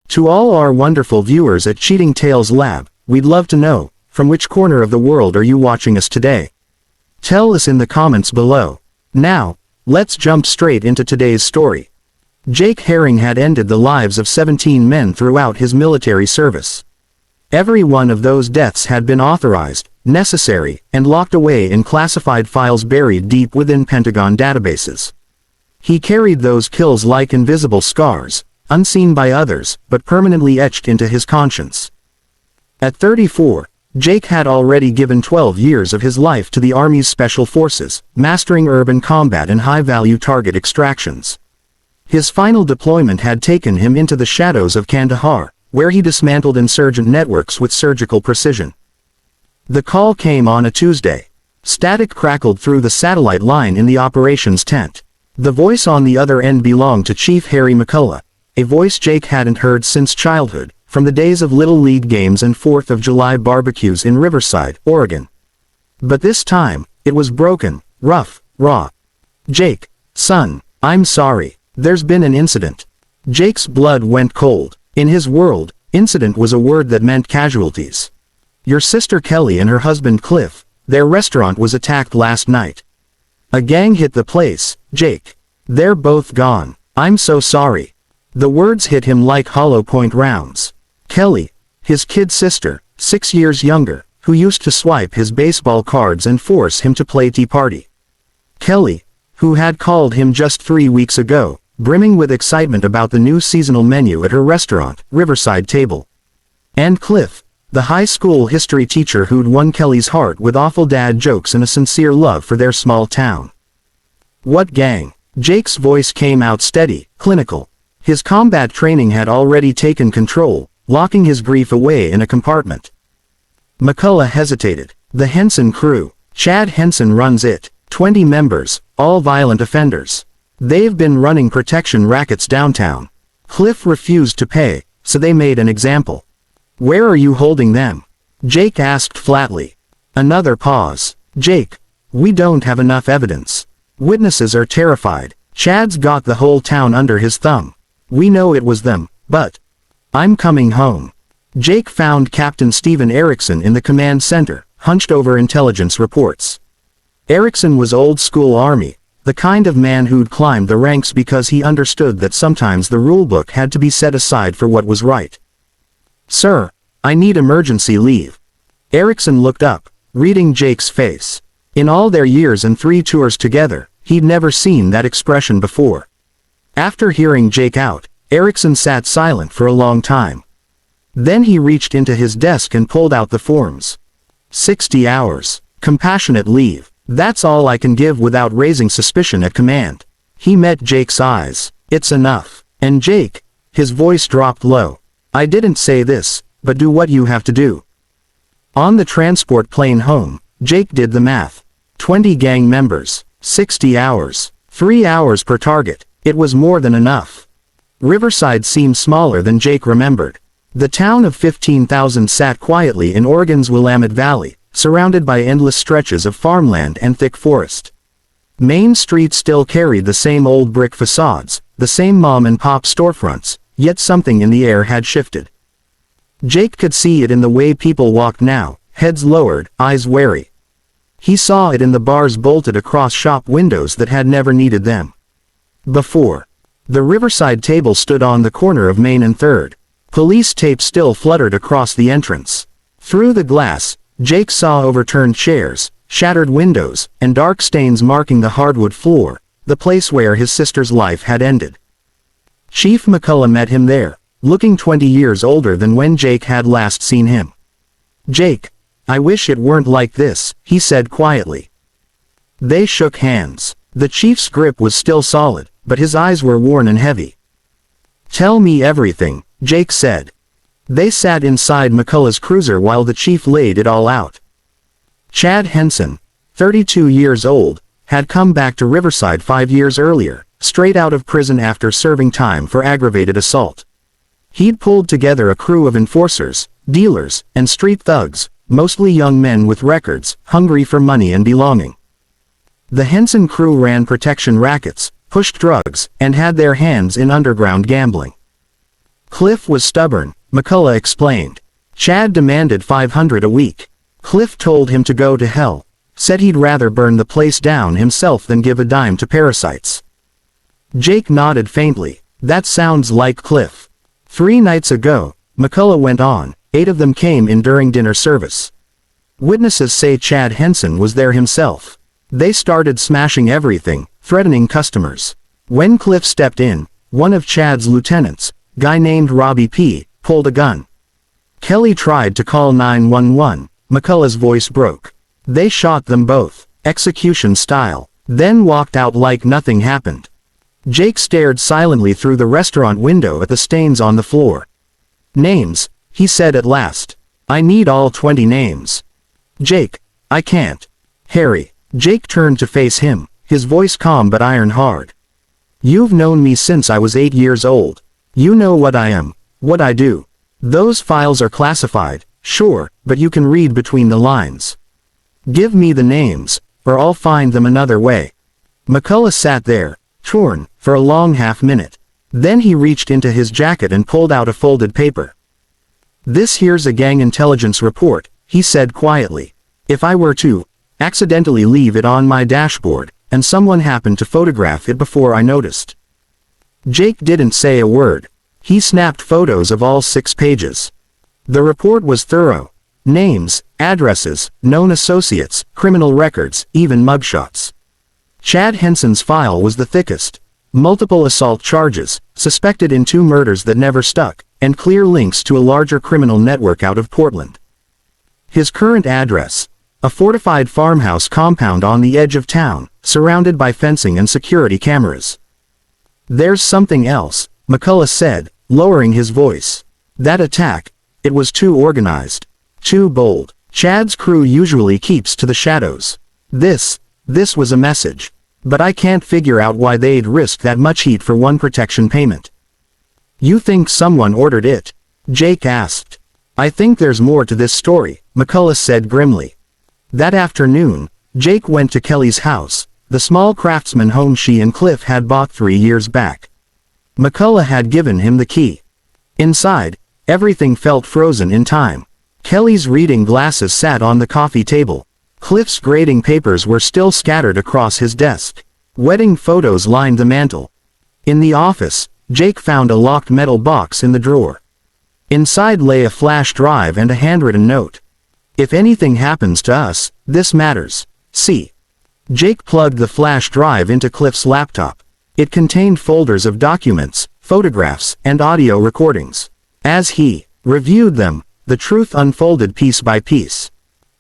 To all our wonderful viewers at Cheating Tales Lab, we'd love to know, from which corner of the world are you watching us today? Tell us in the comments below. Now, let's jump straight into today's story. Jake Herring had ended the lives of 17 men throughout his military service. Every one of those deaths had been authorized, necessary, and locked away in classified files buried deep within Pentagon databases. He carried those kills like invisible scars, unseen by others, but permanently etched into his conscience. At 34, Jake had already given 12 years of his life to the Army's Special Forces, mastering urban combat and high-value target extractions. His final deployment had taken him into the shadows of Kandahar, where he dismantled insurgent networks with surgical precision. The call came on a Tuesday. Static crackled through the satellite line in the operations tent. The voice on the other end belonged to Chief Harry McCullough, a voice Jake hadn't heard since childhood, from the days of Little League games and 4th of July barbecues in Riverside, Oregon. But this time, it was broken, rough, raw. "Jake, son, I'm sorry. There's been an incident." Jake's blood went cold. In his world, incident was a word that meant casualties. "Your sister Kelly and her husband Cliff, their restaurant was attacked last night. A gang hit the place, Jake. They're both gone. I'm so sorry." The words hit him like hollow point rounds. Kelly, his kid sister, 6 years younger, who used to swipe his baseball cards and force him to play Tea Party. Kelly, who had called him just 3 weeks ago, brimming with excitement about the new seasonal menu at her restaurant, Riverside Table. And Cliff, the high school history teacher who'd won Kelly's heart with awful dad jokes and a sincere love for their small town. "What gang?" Jake's voice came out steady, clinical. His combat training had already taken control, locking his grief away in a compartment. McCullough hesitated. "The Henson crew. Chad Henson runs it. 20 members, all violent offenders. They've been running protection rackets downtown. Cliff refused to pay, so they made an example." "Where are you holding them?" Jake asked flatly. Another pause. "Jake, we don't have enough evidence. Witnesses are terrified. Chad's got the whole town under his thumb. We know it was them, but I'm coming home." Jake found Captain Stephen Erickson in the command center, hunched over intelligence reports. Erickson was old-school Army, the kind of man who'd climbed the ranks because he understood that sometimes the rulebook had to be set aside for what was right. "Sir, I need emergency leave." Erickson looked up, reading Jake's face. In all their years and 3 tours together, he'd never seen that expression before. After hearing Jake out, Erickson sat silent for a long time. Then he reached into his desk and pulled out the forms. 60 hours. Compassionate leave. That's all I can give without raising suspicion at command. He met Jake's eyes. "It's enough." And Jake, his voice dropped low. "I didn't say this, but do what you have to do." On the transport plane home, Jake did the math. 20 gang members, 60 hours, 3 hours per target. It was more than enough. Riverside seemed smaller than Jake remembered. The town of 15,000 sat quietly in Oregon's Willamette Valley, surrounded by endless stretches of farmland and thick forest. Main Street still carried the same old brick facades, the same mom-and-pop storefronts, yet something in the air had shifted. Jake could see it in the way people walked now, heads lowered, eyes wary. He saw it in the bars bolted across shop windows that had never needed them before. The Riverside Table stood on the corner of Main and 3rd. Police tape still fluttered across the entrance. Through the glass, Jake saw overturned chairs, shattered windows, and dark stains marking the hardwood floor, the place where his sister's life had ended. Chief McCullough met him there, looking 20 years older than when Jake had last seen him. "Jake, I wish it weren't like this," he said quietly. They shook hands. The chief's grip was still solid, but his eyes were worn and heavy. "Tell me everything," Jake said. They sat inside McCullough's cruiser while the chief laid it all out. Chad Henson, 32 years old, had come back to Riverside 5 years earlier, straight out of prison after serving time for aggravated assault. He'd pulled together a crew of enforcers, dealers, and street thugs, mostly young men with records, hungry for money and belonging. The Henson crew ran protection rackets, pushed drugs, and had their hands in underground gambling. Cliff was stubborn, McCullough explained. Chad demanded $500 a week. Cliff told him to go to hell. Said he'd rather burn the place down himself than give a dime to parasites. Jake nodded faintly. That sounds like Cliff. 3 nights ago, McCullough went on, 8 of them came in during dinner service. Witnesses say Chad Henson was there himself. They started smashing everything, threatening customers. When Cliff stepped in, one of Chad's lieutenants, guy named Robbie P., pulled a gun. Kelly tried to call 911, McCullough's voice broke. They shot them both, execution style, then walked out like nothing happened. Jake stared silently through the restaurant window at the stains on the floor. Names, he said at last. I need all 20 names. Jake, I can't. Harry. Jake turned to face him, his voice calm but iron hard. You've known me since I was 8 years old. You know what I am, what I do. Those files are classified, sure, but you can read between the lines. Give me the names, or I'll find them another way. McCullough sat there, torn, for a long half-minute. Then he reached into his jacket and pulled out a folded paper. This here's a gang intelligence report, he said quietly. If I were to accidentally leave it on my dashboard, and someone happened to photograph it before I noticed. Jake didn't say a word. He snapped photos of all 6 pages. The report was thorough. Names, addresses, known associates, criminal records, even mugshots. Chad Henson's file was the thickest. Multiple assault charges, suspected in 2 murders that never stuck, and clear links to a larger criminal network out of Portland. His current address, a fortified farmhouse compound on the edge of town, surrounded by fencing and security cameras. There's something else, McCullough said, lowering his voice. That attack, it was too organized. Too bold. Chad's crew usually keeps to the shadows. This was a message. But I can't figure out why they'd risk that much heat for one protection payment. You think someone ordered it? Jake asked. I think there's more to this story, McCullough said grimly. That afternoon, Jake went to Kelly's house, the small craftsman home she and Cliff had bought 3 years back. McCullough had given him the key. Inside, everything felt frozen in time. Kelly's reading glasses sat on the coffee table. Cliff's grading papers were still scattered across his desk. Wedding photos lined the mantel. In the office, Jake found a locked metal box in the drawer. Inside lay a flash drive and a handwritten note. If anything happens to us, this matters. See. Jake plugged the flash drive into Cliff's laptop. It contained folders of documents, photographs, and audio recordings. As he reviewed them, the truth unfolded piece by piece.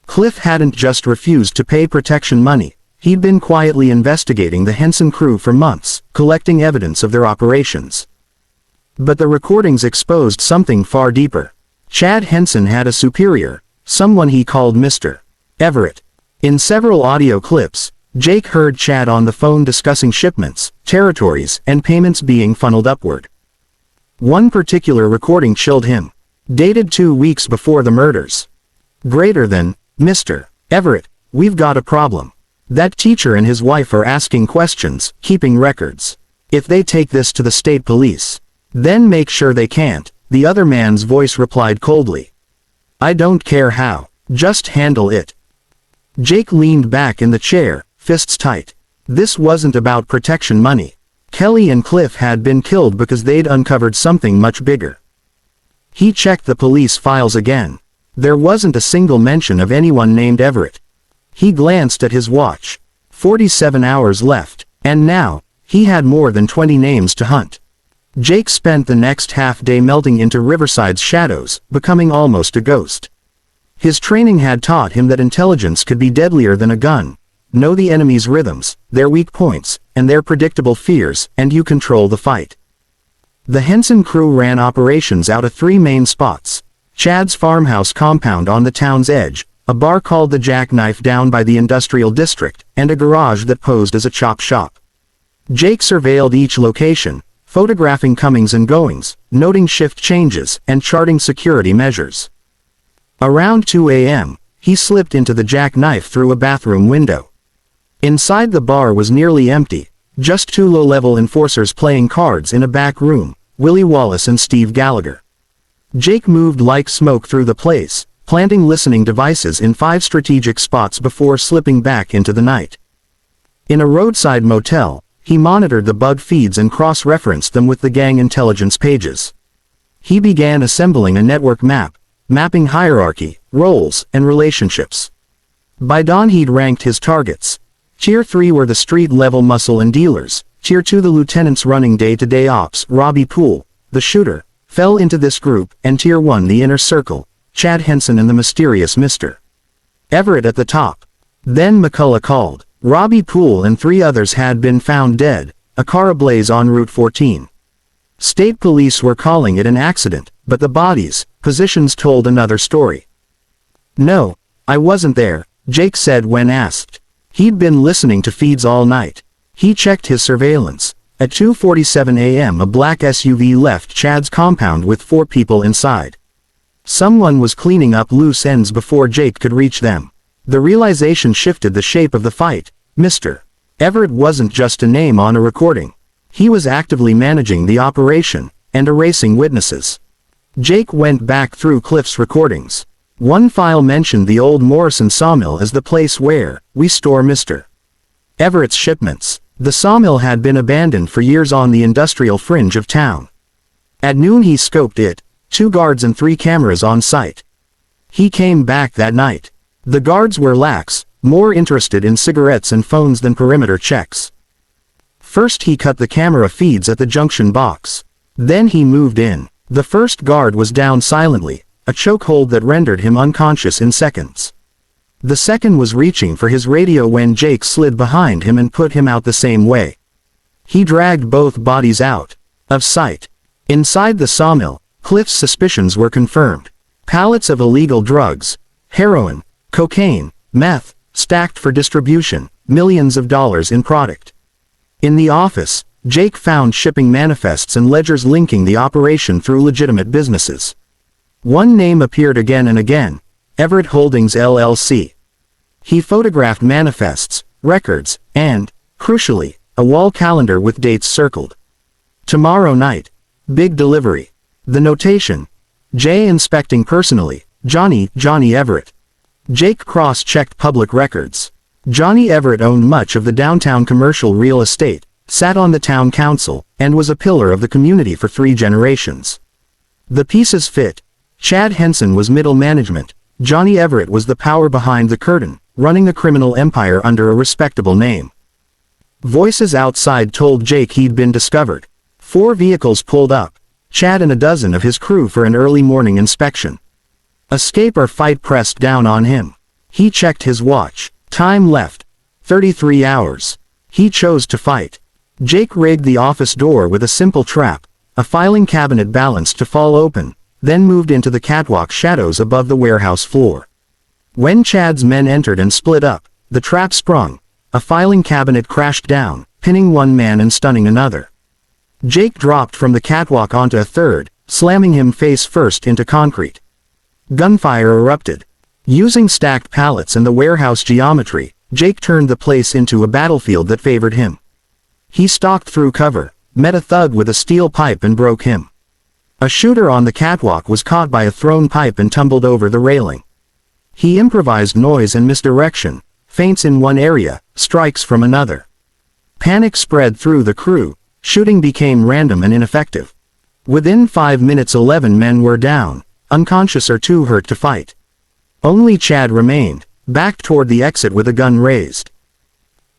Cliff hadn't just refused to pay protection money. He'd been quietly investigating the Henson crew for months, collecting evidence of their operations. But the recordings exposed something far deeper. Chad Henson had a superior, someone he called Mr. Everett. In several audio clips, Jake heard Chad on the phone discussing shipments, territories, and payments being funneled upward. One particular recording chilled him. Dated 2 weeks before the murders. Greater than, Mr. Everett, we've got a problem. That teacher and his wife are asking questions, keeping records. If they take this to the state police, then make sure they can't, the other man's voice replied coldly. I don't care how, just handle it. Jake leaned back in the chair, fists tight. This wasn't about protection money. Kelly and Cliff had been killed because they'd uncovered something much bigger. He checked the police files again. There wasn't a single mention of anyone named Everett. He glanced at his watch. 47 hours left, and now, he had more than 20 names to hunt. Jake spent the next half-day melting into Riverside's shadows, becoming almost a ghost. His training had taught him that intelligence could be deadlier than a gun. Know the enemy's rhythms, their weak points, and their predictable fears, and you control the fight. The Henson crew ran operations out of 3 main spots. Chad's farmhouse compound on the town's edge, a bar called the Jackknife down by the industrial district, and a garage that posed as a chop shop. Jake surveilled each location, photographing comings and goings, noting shift changes, and charting security measures. Around 2 a.m., he slipped into the Jackknife through a bathroom window. Inside the bar was nearly empty, just 2 low-level enforcers playing cards in a back room, Willie Wallace and Steve Gallagher. Jake moved like smoke through the place, planting listening devices in 5 strategic spots before slipping back into the night. In a roadside motel, he monitored the bug feeds and cross-referenced them with the gang intelligence pages. He began assembling a network map, mapping hierarchy, roles, and relationships. By dawn he'd ranked his targets. Tier 3 were the street-level muscle and dealers. Tier 2 the lieutenants running day-to-day ops. Robbie Poole, the shooter, fell into this group, and Tier 1 the inner circle, Chad Henson and the mysterious Mr. Everett at the top. Then McCullough called. Robbie Poole and 3 others had been found dead, a car ablaze on Route 14. State police were calling it an accident, but the bodies' positions told another story. "No, I wasn't there," Jake said when asked. He'd been listening to feeds all night. He checked his surveillance. At 2:47 a.m. a black SUV left Chad's compound with 4 people inside. Someone was cleaning up loose ends before Jake could reach them. The realization shifted the shape of the fight. Mr. Everett wasn't just a name on a recording. He was actively managing the operation, and erasing witnesses. Jake went back through Cliff's recordings. One file mentioned the old Morrison sawmill as the place where we store Mr. Everett's shipments. The sawmill had been abandoned for years on the industrial fringe of town. At noon he scoped it, 2 guards and 3 cameras on site. He came back that night. The guards were lax, more interested in cigarettes and phones than perimeter checks. First he cut the camera feeds at the junction box. Then he moved in. The first guard was down silently, a chokehold that rendered him unconscious in seconds. The second was reaching for his radio when Jake slid behind him and put him out the same way. He dragged both bodies out of sight. Inside the sawmill, Cliff's suspicions were confirmed. Pallets of illegal drugs, heroin, cocaine, meth, stacked for distribution, millions of dollars in product. In the office, Jake found shipping manifests and ledgers linking the operation through legitimate businesses. One name appeared again and again, Everett Holdings LLC. He photographed manifests, records, and, crucially, a wall calendar with dates circled. Tomorrow night. Big delivery. The notation. J inspecting personally, Johnny Everett. Jake cross-checked public records. Johnny Everett owned much of the downtown commercial real estate, sat on the town council, and was a pillar of the community for 3 generations. The pieces fit. Chad Henson was middle management. Johnny Everett was the power behind the curtain, running the criminal empire under a respectable name. Voices outside told Jake he'd been discovered. 4 vehicles pulled up. Chad and a dozen of his crew for an early morning inspection. Escape or fight pressed down on him. He checked his watch. Time left. 33 hours. He chose to fight. Jake rigged the office door with a simple trap, a filing cabinet balanced to fall open, then moved into the catwalk shadows above the warehouse floor. When Chad's men entered and split up, the trap sprung. A filing cabinet crashed down, pinning one man and stunning another. Jake dropped from the catwalk onto a third, slamming him face first into concrete. Gunfire erupted. Using stacked pallets and the warehouse geometry, Jake turned the place into a battlefield that favored him. He stalked through cover, met a thug with a steel pipe and broke him. A shooter on the catwalk was caught by a thrown pipe and tumbled over the railing. He improvised noise and misdirection, feints in one area, strikes from another. Panic spread through the crew, shooting became random and ineffective. Within 5 minutes 11 men were down, unconscious or too hurt to fight. Only Chad remained, backed toward the exit with a gun raised.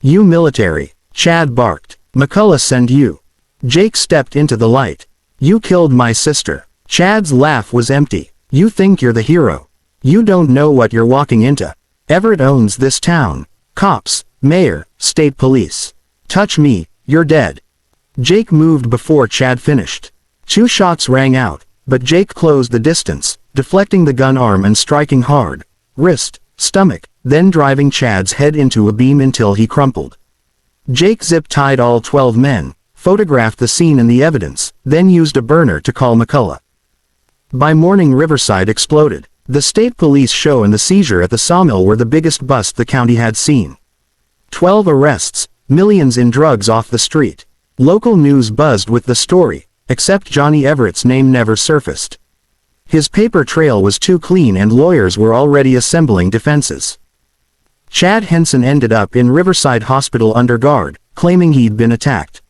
"You military," Chad barked. "McCullough sent you." Jake stepped into the light. "You killed my sister." Chad's laugh was empty. "You think you're the hero. You don't know what you're walking into. Everett owns this town. Cops, mayor, state police. Touch me, you're dead." Jake moved before Chad finished. 2 shots rang out, but Jake closed the distance, deflecting the gun arm and striking hard, wrist, stomach, then driving Chad's head into a beam until he crumpled. Jake zip-tied all 12 men, photographed the scene and the evidence, then used a burner to call McCullough. By morning Riverside exploded. The state police show and the seizure at the sawmill were the biggest bust the county had seen. 12 arrests, millions in drugs off the street. Local news buzzed with the story. except Johnny Everett's name never surfaced. His paper trail was too clean and lawyers were already assembling defenses. Chad Henson ended up in Riverside Hospital under guard, claiming he'd been attacked.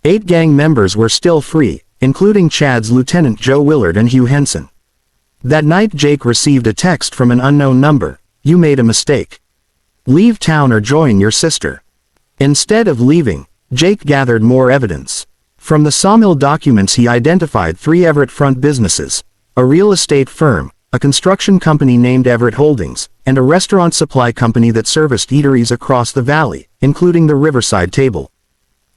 8 gang members were still free, including Chad's Lieutenant Joe Willard and Hugh Henson. That night Jake received a text from an unknown number: "You made a mistake. Leave town or join your sister." Instead of leaving, Jake gathered more evidence. From the Sawmill documents he identified 3 Everett front businesses: a real estate firm, a construction company named Everett Holdings, and a restaurant supply company that serviced eateries across the valley, including the Riverside Table.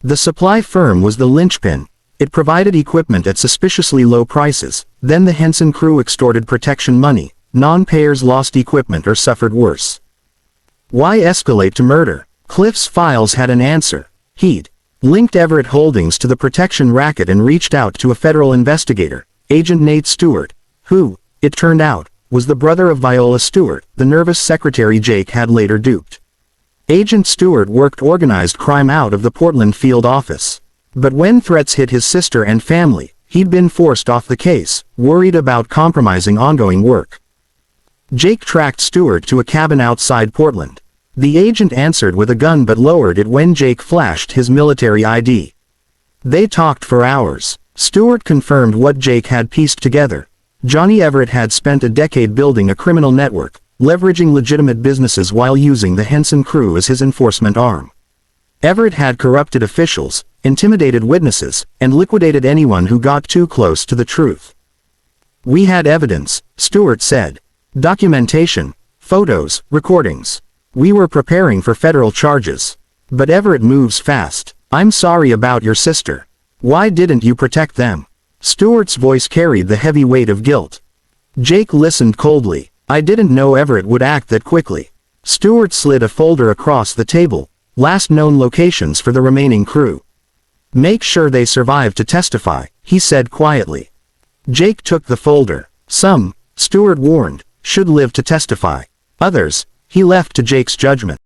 The supply firm was the linchpin. It provided equipment at suspiciously low prices. Then the Henson crew extorted protection money. Non-payers lost equipment or suffered worse. Why escalate to murder? Cliff's files had an answer. He'd linked Everett Holdings to the protection racket and reached out to a federal investigator, Agent Nate Stewart, who, it turned out, was the brother of Viola Stewart, the nervous secretary Jake had later duped. Agent Stewart worked organized crime out of the Portland field office. But when threats hit his sister and family, he'd been forced off the case, worried about compromising ongoing work. Jake tracked Stewart to a cabin outside Portland. The agent answered with a gun but lowered it when Jake flashed his military ID. They talked for hours. Stewart confirmed what Jake had pieced together. Johnny Everett had spent a decade building a criminal network, leveraging legitimate businesses while using the Henson crew as his enforcement arm. Everett had corrupted officials, intimidated witnesses, and liquidated anyone who got too close to the truth. "We had evidence," Stewart said. "Documentation, photos, recordings. We were preparing for federal charges. But Everett moves fast. I'm sorry about your sister. Why didn't you protect them?" Stewart's voice carried the heavy weight of guilt. Jake listened coldly. "I didn't know Everett would act that quickly." Stewart slid a folder across the table. "Last known locations for the remaining crew. Make sure they survive to testify," he said quietly. Jake took the folder. "Some," Stewart warned, "should live to testify. Others," he left to Jake's judgment.